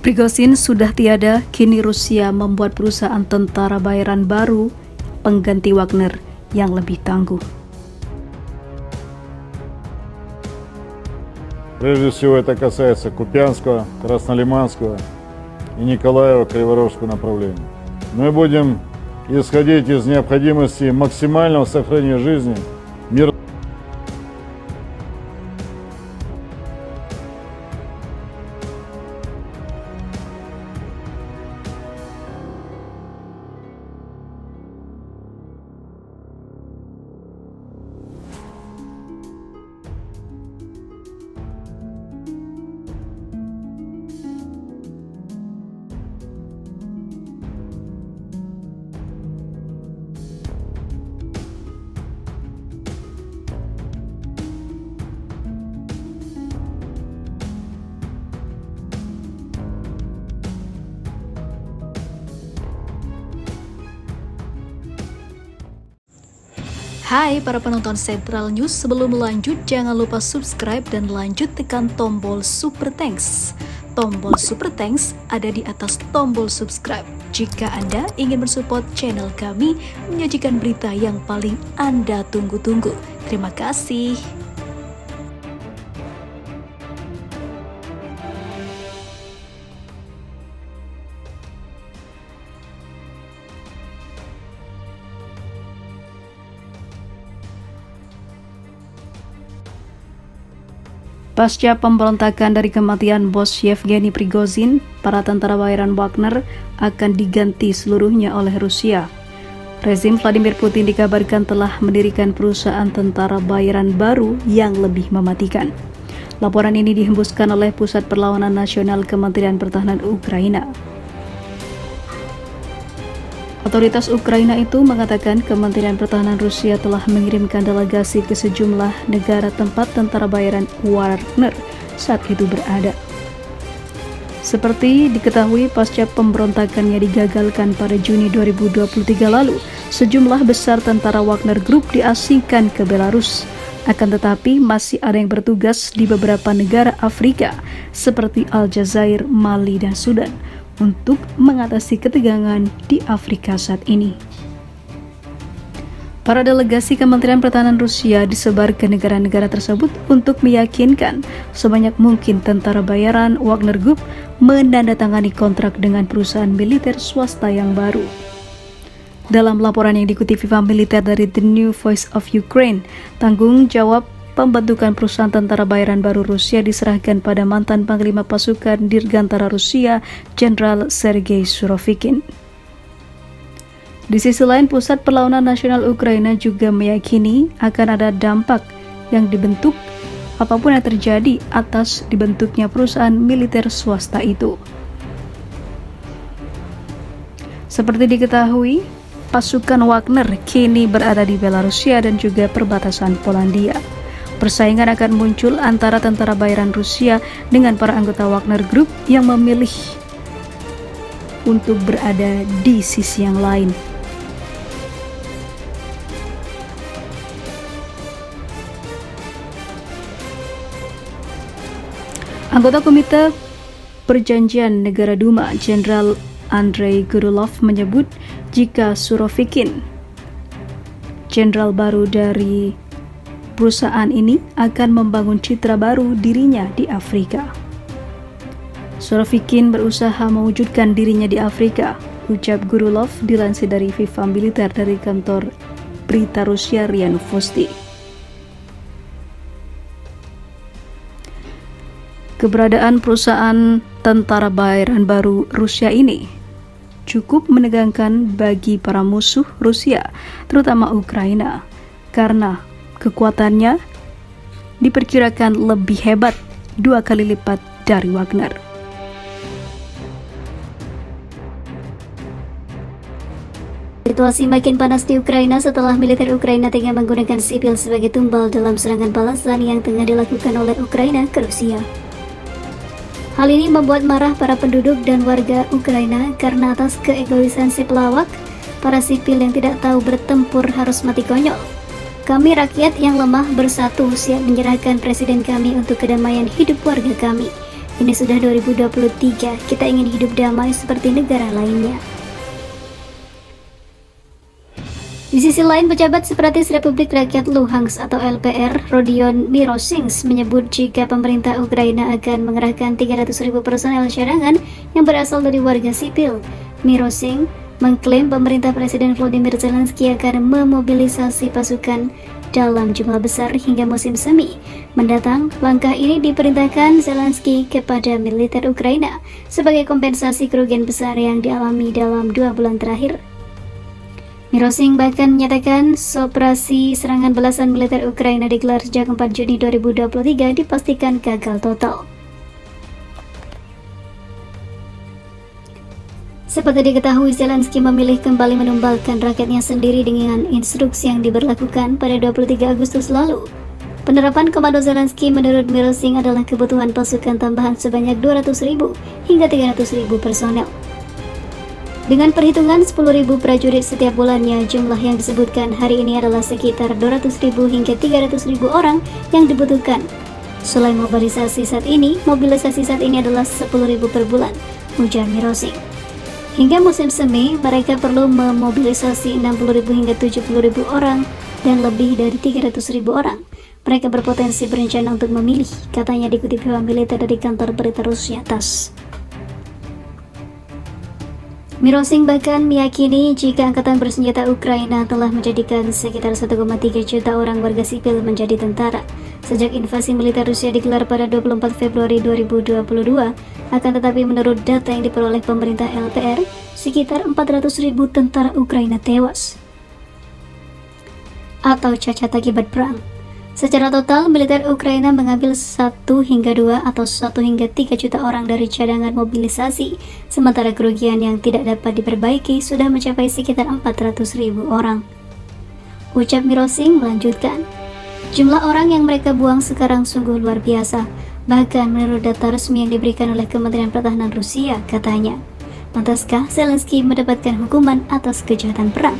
Prigozhin sudah tiada, kini Rusia membuat perusahaan tentara bayaran baru pengganti Wagner yang lebih tangguh. Прежде всего это касается Купянского, Краснолиманского и Николаева-Криворожского направлений. Мы будем исходить из необходимости максимального сохранения жизни, мира. Hai para penonton Central News, sebelum lanjut jangan lupa subscribe dan lanjut tekan tombol Super Thanks. Tombol Super Thanks ada di atas tombol subscribe. Jika Anda ingin mensupport channel kami menyajikan berita yang paling Anda tunggu-tunggu. Terima kasih. Pasca pemberontakan dari kematian bos Yevgeny Prigozhin, para tentara bayaran Wagner akan diganti seluruhnya oleh Rusia. Rezim Vladimir Putin dikabarkan telah mendirikan perusahaan tentara bayaran baru yang lebih mematikan. Laporan ini dihembuskan oleh Pusat Perlawanan Nasional Kementerian Pertahanan Ukraina. Otoritas Ukraina itu mengatakan Kementerian Pertahanan Rusia telah mengirimkan delegasi ke sejumlah negara tempat tentara bayaran Wagner saat itu berada. Seperti diketahui, pasca pemberontakannya digagalkan pada Juni 2023 lalu, sejumlah besar tentara Wagner Group diasingkan ke Belarus. Akan tetapi masih ada yang bertugas di beberapa negara Afrika seperti Aljazair, Mali, dan Sudan untuk mengatasi ketegangan di Afrika saat ini. Para delegasi Kementerian Pertahanan Rusia disebar ke negara-negara tersebut untuk meyakinkan sebanyak mungkin tentara bayaran Wagner Group menandatangani kontrak dengan perusahaan militer swasta yang baru. Dalam laporan yang diikuti Viva Militer dari The New Voice of Ukraine, tanggung jawab pembentukan perusahaan tentara bayaran baru Rusia diserahkan pada mantan Panglima Pasukan Dirgantara Rusia, Jenderal Sergei Surovikin. Di sisi lain, Pusat Perlawanan Nasional Ukraina juga meyakini akan ada dampak yang dibentuk apapun yang terjadi atas dibentuknya perusahaan militer swasta itu. Seperti diketahui, pasukan Wagner kini berada di Belarusia dan juga perbatasan Polandia. Persaingan akan muncul antara tentara bayaran Rusia dengan para anggota Wagner Group yang memilih untuk berada di sisi yang lain. Anggota Komite Perjanjian Negara Duma, Jenderal Andrei Gurulov menyebut jika Surovikin, jenderal baru dari perusahaan ini, akan membangun citra baru dirinya di Afrika. Surovikin berusaha mewujudkan dirinya di Afrika, ucap Gurulov dilansir dari Viva Militer dari kantor berita Rusia RIA Novosti. Keberadaan perusahaan tentara bayaran baru Rusia ini cukup menegangkan bagi para musuh Rusia, terutama Ukraina, karena kekuatannya diperkirakan lebih hebat 2 kali lipat dari Wagner. Situasi makin panas di Ukraina setelah militer Ukraina tengah menggunakan sipil sebagai tumbal dalam serangan balasan yang tengah dilakukan oleh Ukraina ke Rusia. Hal ini membuat marah para penduduk dan warga Ukraina karena atas keegoisan si pelawak, para sipil yang tidak tahu bertempur harus mati konyol. Kami rakyat yang lemah bersatu siap menyerahkan presiden kami untuk kedamaian hidup warga kami. Ini sudah 2023, kita ingin hidup damai seperti negara lainnya. Di sisi lain, pejabat separatis Republik Rakyat Luhansk atau LPR, Rodion Mirosings, menyebut jika pemerintah Ukraina akan mengerahkan 300.000 personel cadangan yang berasal dari warga sipil. Mirosings mengklaim pemerintah Presiden Volodymyr Zelensky akan memobilisasi pasukan dalam jumlah besar hingga musim semi mendatang. Langkah ini diperintahkan Zelensky kepada militer Ukraina sebagai kompensasi kerugian besar yang dialami dalam 2 bulan terakhir. Mirosings bahkan menyatakan operasi serangan belasan militer Ukraina digelar sejak 4 Juni 2023 dipastikan gagal total. Seperti diketahui, Zelensky memilih kembali menumbalkan rakyatnya sendiri dengan instruksi yang diberlakukan pada 23 Agustus lalu. Penerapan komando Zelensky menurut Mirosings adalah kebutuhan pasukan tambahan sebanyak 200.000 hingga 300.000 personel. Dengan perhitungan 10.000 prajurit setiap bulannya, jumlah yang disebutkan hari ini adalah sekitar 200.000 hingga 300.000 orang yang dibutuhkan. Selain mobilisasi saat ini adalah 10.000 per bulan, ujar Mirosings. Hingga musim semi, mereka perlu memobilisasi 60.000 hingga 70.000 orang dan lebih dari 300.000 orang. Mereka berpotensi berencana untuk memilih, katanya dikutip hewan militer dari kantor berita Rusia TASS. Mirosings bahkan meyakini jika angkatan bersenjata Ukraina telah menjadikan sekitar 1,3 juta orang warga sipil menjadi tentara sejak invasi militer Rusia digelar pada 24 Februari 2022. Akan tetapi menurut data yang diperoleh pemerintah LPR, sekitar 400.000 tentara Ukraina tewas atau cacat akibat perang. Secara total, militer Ukraina mengambil 1 hingga 2 atau 1 hingga 3 juta orang dari cadangan mobilisasi, sementara kerugian yang tidak dapat diperbaiki sudah mencapai sekitar 400.000 orang. Ucap Mirosings melanjutkan, jumlah orang yang mereka buang sekarang sungguh luar biasa, bahkan menurut data resmi yang diberikan oleh Kementerian Pertahanan Rusia, katanya. Pantaskah Zelensky mendapatkan hukuman atas kejahatan perang?